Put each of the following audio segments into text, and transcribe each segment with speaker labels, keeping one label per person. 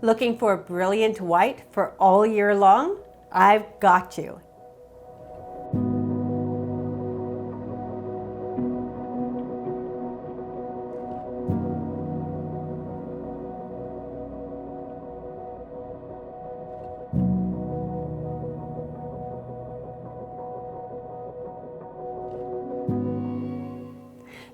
Speaker 1: Looking for a brilliant white for all year long? I've got you.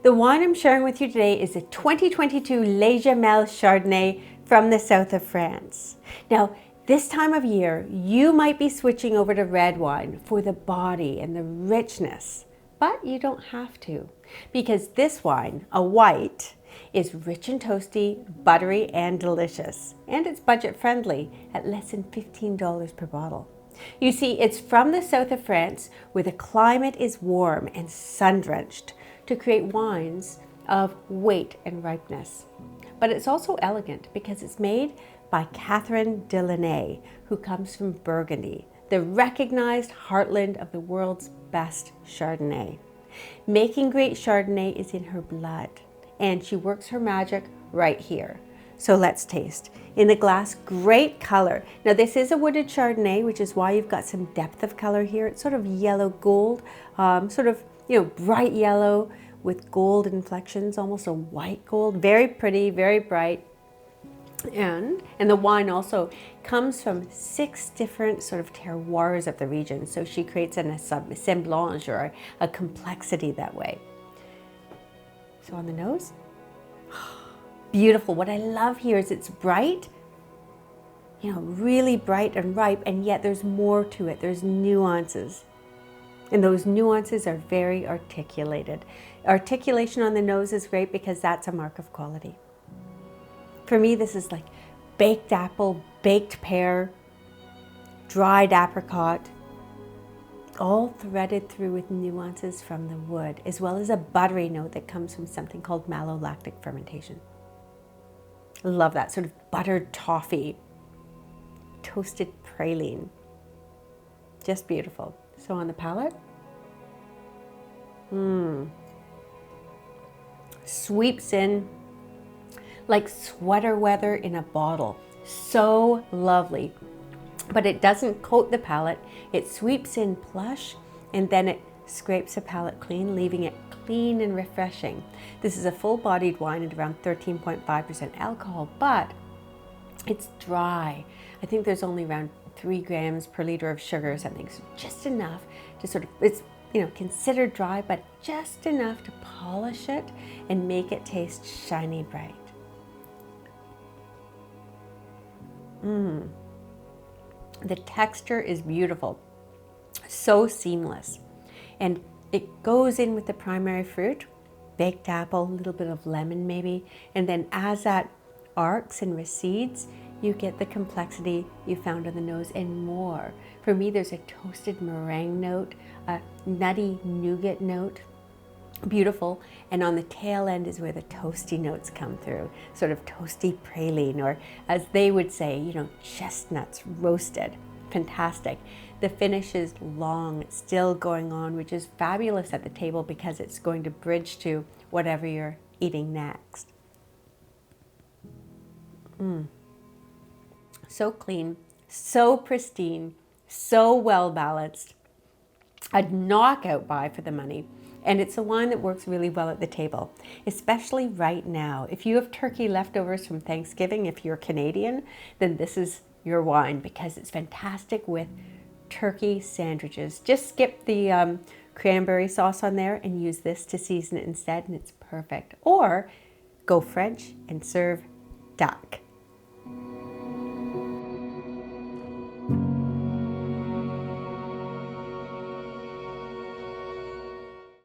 Speaker 1: The wine I'm sharing with you today is a 2022 Les Jamelles Chardonnay from the south of France. Now, this time of year, you might be switching over to red wine for the body and the richness, but you don't have to, because this wine, a white, is rich and toasty, buttery and delicious, and it's budget friendly at less than $15 per bottle. You see, it's from the south of France where the climate is warm and sun-drenched to create wines of weight and ripeness. But it's also elegant because it's made by Catherine Delaunay, who comes from Burgundy, the recognized heartland of the world's best Chardonnay. Making great Chardonnay is in her blood, and she works her magic right here. So let's taste. In the glass, great color. Now this is a wooded Chardonnay, which is why you've got some depth of color here. It's sort of yellow gold, sort of, bright yellow with gold inflections, almost a white gold. Very pretty, very bright. And the wine also comes from 6 different sort of terroirs of the region. So she creates an assemblage or a complexity that way. So on the nose, beautiful. What I love here is it's bright, really bright and ripe, and yet there's more to it. There's nuances. And those nuances are very articulated. Articulation on the nose is great because that's a mark of quality. For me, this is like baked apple, baked pear, dried apricot, all threaded through with nuances from the wood, as well as a buttery note that comes from something called malolactic fermentation. Love that sort of buttered toffee, toasted praline. Just beautiful. So on the palate, sweeps in like sweater weather in a bottle. So lovely. But it doesn't coat the palate. It sweeps in plush, and then it scrapes the palate clean, leaving it clean and refreshing. This is a full-bodied wine at around 13.5% alcohol, but it's dry. I think there's only around 3 grams per liter of sugar or something, so just enough to sort of, it's considered dry, but just enough to polish it and make it taste shiny bright. The texture is beautiful, so seamless, and it goes in with the primary fruit, baked apple, a little bit of lemon maybe, and then as that arcs and recedes, you get the complexity you found on the nose and more. For me, there's a toasted meringue note, a nutty nougat note, beautiful. And on the tail end is where the toasty notes come through, sort of toasty praline, or as they would say, chestnuts roasted. Fantastic. The finish is long, still going on, which is fabulous at the table because it's going to bridge to whatever you're eating next. So clean, so pristine, so well balanced. A knockout buy for the money. And it's a wine that works really well at the table, especially right now. If you have turkey leftovers from Thanksgiving, if you're Canadian, then this is your wine because it's fantastic with turkey sandwiches. Just skip the cranberry sauce on there and use this to season it instead, and it's perfect. Or go French and serve duck.